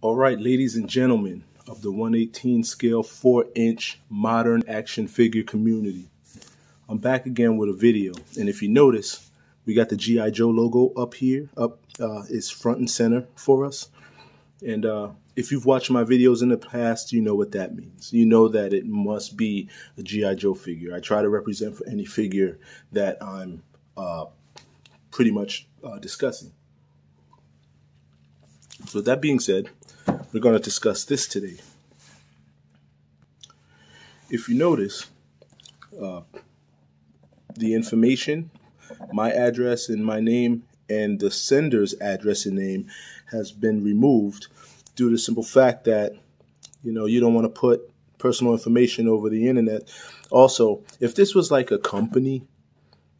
All right, ladies and gentlemen of the 1/18 scale 4-inch modern action figure community, I'm back again with a video. And if you notice, we got the G.I. Joe logo up here. It's front and center for us. And if you've watched my videos in the past, you know what that means. You know that it must be a G.I. Joe figure. I try to represent for any figure that I'm pretty much discussing. So with that being said, we're going to discuss this today. If you notice, the information, my address and my name, and the sender's address and name has been removed due to the simple fact that, you don't want to put personal information over the internet. Also, if this was like a company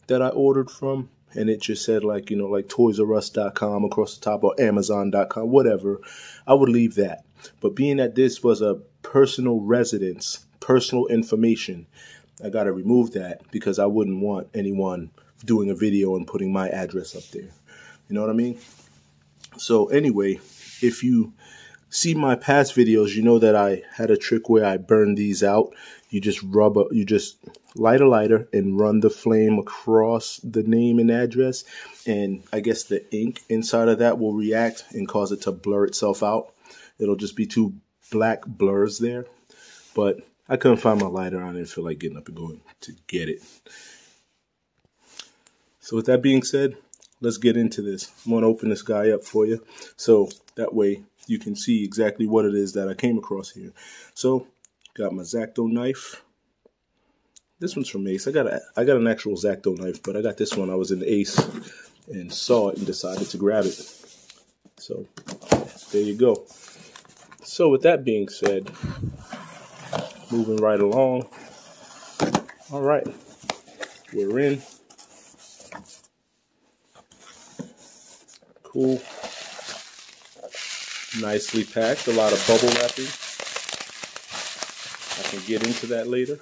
that I ordered from, and it just said like ToysRUs.com across the top, or Amazon.com, whatever, I would leave that. But being that this was a personal residence, personal information, I got to remove that because I wouldn't want anyone doing a video and putting my address up there. You know what I mean? So anyway, if you see my past videos, you know that I had a trick where I burned these out. You just light a lighter and run the flame across the name and address, and I guess the ink inside of that will react and cause it to blur itself out. It'll just be two black blurs there. But I couldn't find my lighter. I didn't feel like getting up and going to get it. So with that being said, let's get into this. I'm going to open this guy up for you, so that way you can see exactly what it is that I came across here. So, got my X-Acto knife. This one's from Ace. I got an actual X-Acto knife, but I got this one. I was in Ace and saw it and decided to grab it. So, there you go. So, with that being said, moving right along. All right, we're in. Cool. Nicely packed. A lot of bubble wrapping. I can get into that later.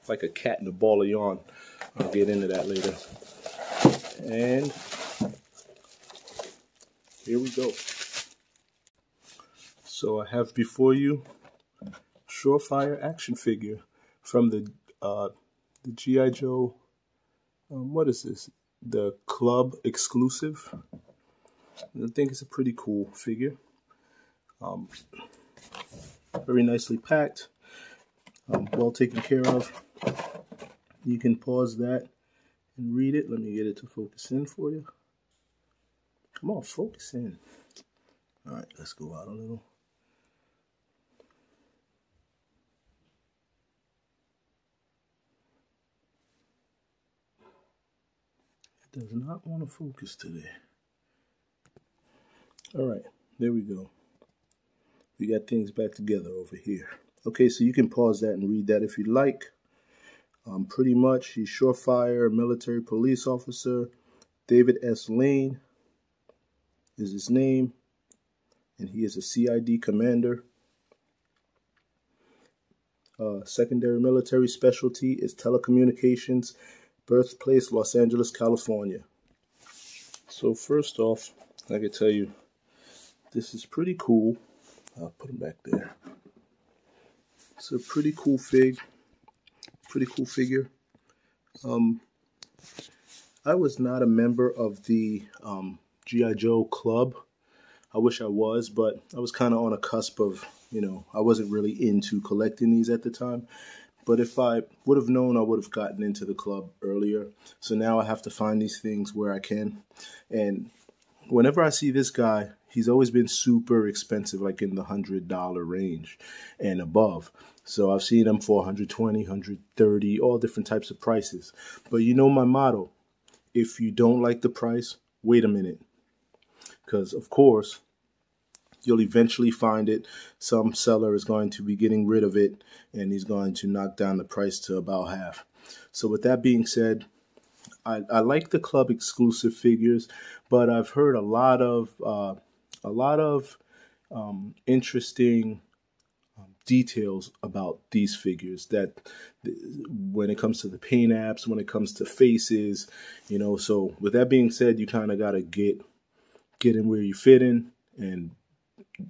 Like a cat in a ball of yarn. I'll get into that later. And here we go. So I have before you Surefire action figure from the G.I. Joe. What is this? The club exclusive. I think it's a pretty cool figure. Very nicely packed. Well taken care of. You can pause that and read it. Let me get it to focus in for you. Come on, focus in. All right, let's go out a little. It does not want to focus today. All right, there we go. We got things back together over here. Okay, so you can pause that and read that if you like. Pretty much, he's Surefire, military police officer. David S. Lane is his name, and he is a CID commander. Secondary military specialty is telecommunications. Birthplace, Los Angeles, California. So first off, I can tell you, this is pretty cool. I'll put him back there. It's a pretty cool figure. I was not a member of the G.I. Joe club. I wish I was, but I was kind of on a cusp of, I wasn't really into collecting these at the time. But if I would have known, I would have gotten into the club earlier. So now I have to find these things where I can. And whenever I see this guy, he's always been super expensive, like in the $100 range and above. So I've seen him for $120, $130, all different types of prices. But you know my motto, if you don't like the price, wait a minute. Because, of course, you'll eventually find it. Some seller is going to be getting rid of it, and he's going to knock down the price to about half. So with that being said, I like the club exclusive figures, but I've heard a lot of interesting details about these figures, that when it comes to the paint apps, when it comes to faces, so with that being said, you kind of got to get in where you fit in and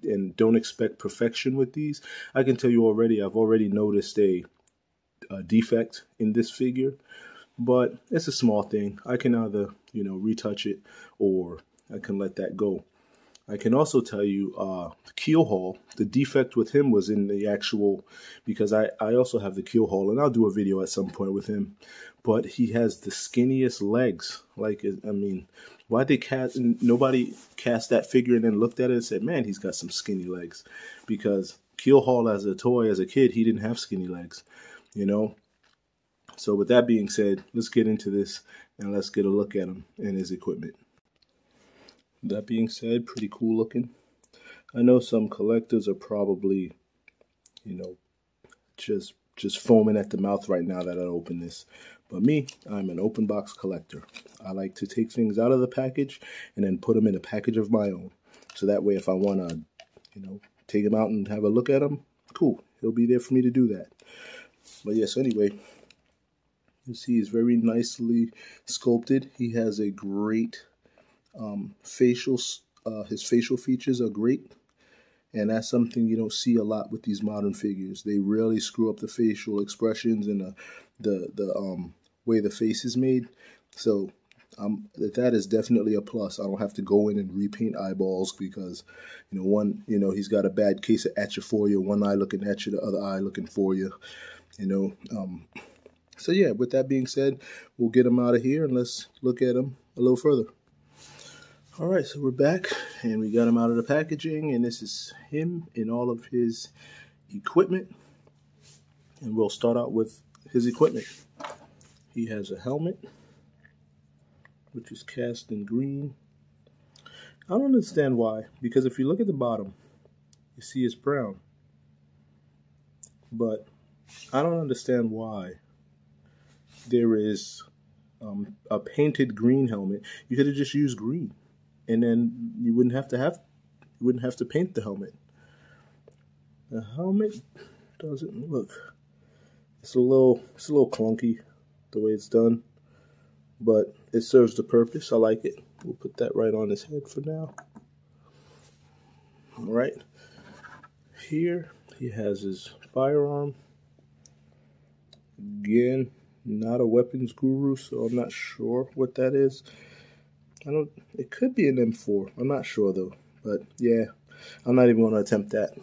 and don't expect perfection with these. I can tell you already, I've already noticed a defect in this figure, but it's a small thing. I can either, retouch it, or I can let that go. I can also tell you Keelhaul, the defect with him was in the actual, because I also have the Keelhaul, and I'll do a video at some point with him, but he has the skinniest legs. Like, I mean, why'd they cast, nobody cast that figure and then looked at it and said, man, he's got some skinny legs, because Keelhaul as a toy, as a kid, he didn't have skinny legs, So with that being said, let's get into this and let's get a look at him and his equipment. That being said, pretty cool looking. I know some collectors are probably, just foaming at the mouth right now that I open this. But me, I'm an open box collector. I like to take things out of the package and then put them in a package of my own. So that way, if I want to, take them out and have a look at them, cool. He'll be there for me to do that. But yes, anyway, you see he's very nicely sculpted. He has a great his facial features are great, and that's something you don't see a lot with these modern figures. They really screw up the facial expressions and the way the face is made. So that is definitely a plus. I don't have to go in and repaint eyeballs because he's got a bad case of atrophy, one eye looking at you, the other eye looking for you. So yeah, with that being said, we'll get him out of here and let's look at him a little further. All right, so we're back and we got him out of the packaging, and this is him in all of his equipment. And we'll start out with his equipment. He has a helmet, which is cast in green. I don't understand why, because if you look at the bottom, you see it's brown. But I don't understand why there is a painted green helmet. You could have just used green, and then you wouldn't have to paint the helmet. The helmet doesn't look. It's a little clunky the way it's done, but it serves the purpose. I like it. We'll put that right on his head for now. All right. Here he has his firearm. Again, not a weapons guru, so I'm not sure what that is. It could be an M4. I'm not sure though. But yeah, I'm not even going to attempt that.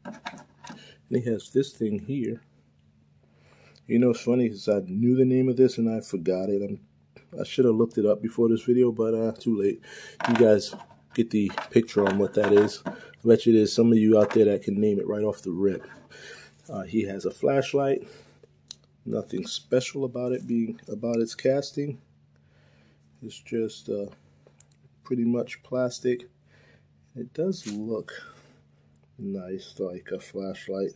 And he has this thing here. It's funny because I knew the name of this and I forgot it. I should have looked it up before this video, but too late. You guys get the picture on what that is. I bet you there's some of you out there that can name it right off the rip. He has a flashlight. Nothing special about its casting. It's just pretty much plastic. It does look nice, like a flashlight.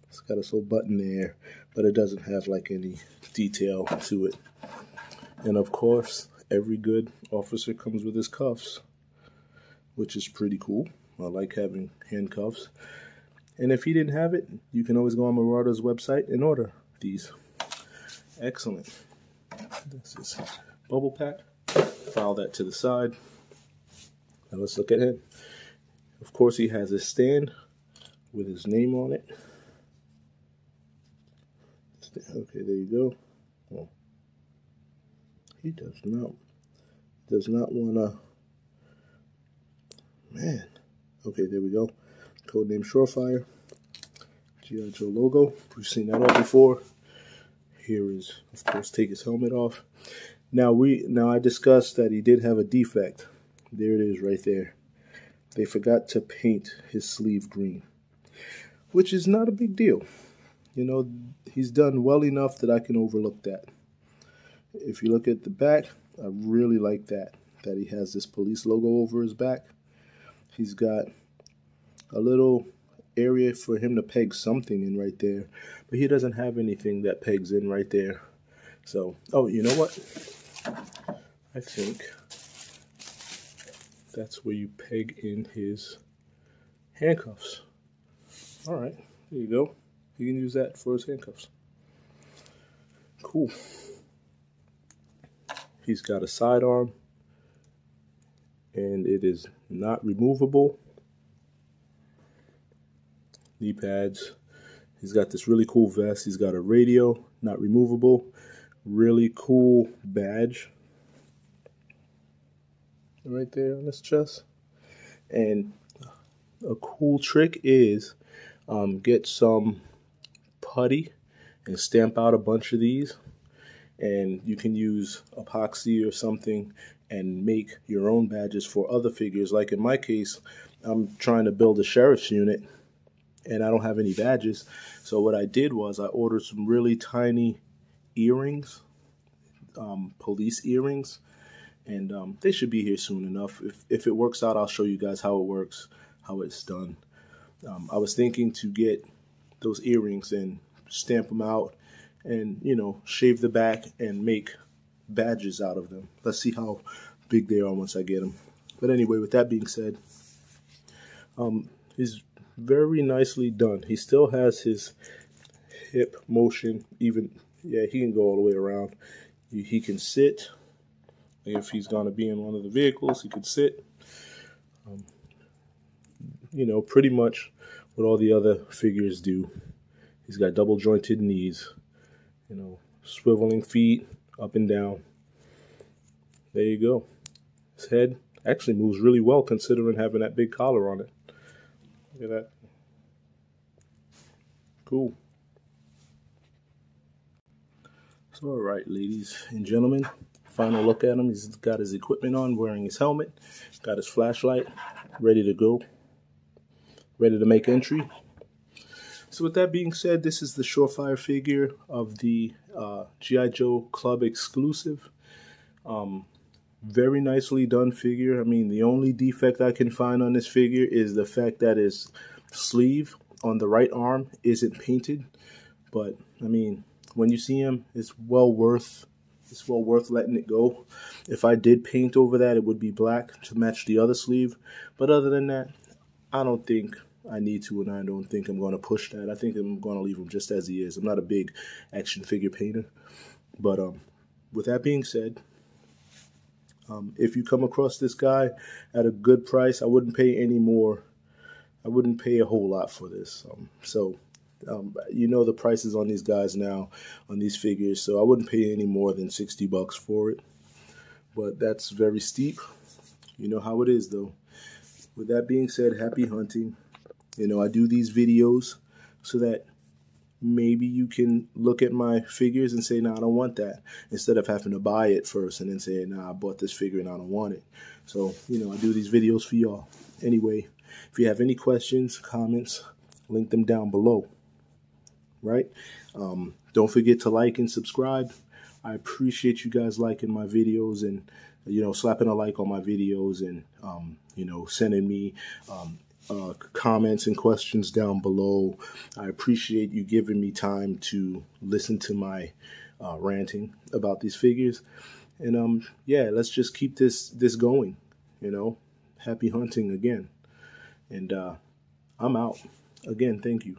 It's got a little button there, but it doesn't have like any detail to it. And of course, every good officer comes with his cuffs, which is pretty cool. I like having handcuffs. And if he didn't have it, you can always go on Marauder's website and order these. Excellent. This is bubble pack. File that to the side. Now let's look at him. Of course, he has a stand with his name on it. Okay, there you go. Oh. He does not want to. Man. Okay, there we go. Codename Surefire. G.I. Joe logo. We've seen that all before. Here is, of course, take his helmet off. Now I discussed that he did have a defect. There it is right there. They forgot to paint his sleeve green, which is not a big deal. He's done well enough that I can overlook that. If you look at the back, I really like that he has this police logo over his back. He's got a little area for him to peg something in right there, but he doesn't have anything that pegs in right there. So, oh, you know what? I think that's where you peg in his handcuffs. All right, there you go. You can use that for his handcuffs. Cool. He's got a sidearm, and it is not removable. knee pads. He's got this really cool vest. He's got a radio, not removable. Really cool badge right there on his chest. And a cool trick is get some putty and stamp out a bunch of these, and you can use epoxy or something and make your own badges for other figures. Like in my case, I'm trying to build a sheriff's unit and I don't have any badges, so what I did was I ordered some really tiny earrings, police earrings, and they should be here soon enough. If it works out, I'll show you guys how it works, how it's done. I was thinking to get those earrings and stamp them out and, you know, shave the back and make badges out of them. Let's see how big they are once I get them. But anyway, with that being said, he's very nicely done. He still has his hip motion, even, yeah, he can go all the way around. He can sit. If he's going to be in one of the vehicles, he could sit. You know, pretty much what all the other figures do. He's got double jointed knees, you know, swiveling feet up and down. There you go. His head actually moves really well considering having that big collar on it. Look at that. Cool. So, all right, ladies and gentlemen, final look at him. He's got his equipment on, wearing his helmet, got his flashlight, ready to go, ready to make entry. So with that being said, this is the Surefire figure of the G.I. Joe Club exclusive. Very nicely done figure. I mean, the only defect I can find on this figure is the fact that his sleeve on the right arm isn't painted. But I mean, when you see him, it's well worth letting it go. If I did paint over that, it would be black to match the other sleeve. But other than that, I don't think I need to, and I don't think I'm going to push that. I think I'm going to leave him just as he is. I'm not a big action figure painter. But with that being said, if you come across this guy at a good price, I wouldn't pay any more. I wouldn't pay a whole lot for this. You know the prices on these guys now, on these figures, so I wouldn't pay any more than $60 for it. But that's very steep. You know how it is, though. With that being said, happy hunting. You know, I do these videos so that maybe you can look at my figures and say, nah, I don't want that, instead of having to buy it first and then say, nah, I bought this figure and I don't want it. So, you know, I do these videos for y'all. Anyway, if you have any questions, comments, link them down below. Right? Don't forget to like and subscribe. I appreciate you guys liking my videos and, you know, slapping a like on my videos and, you know, sending me comments and questions down below. I appreciate you giving me time to listen to my ranting about these figures. And yeah, let's just keep this going, you know. Happy hunting again. And I'm out. Again, thank you.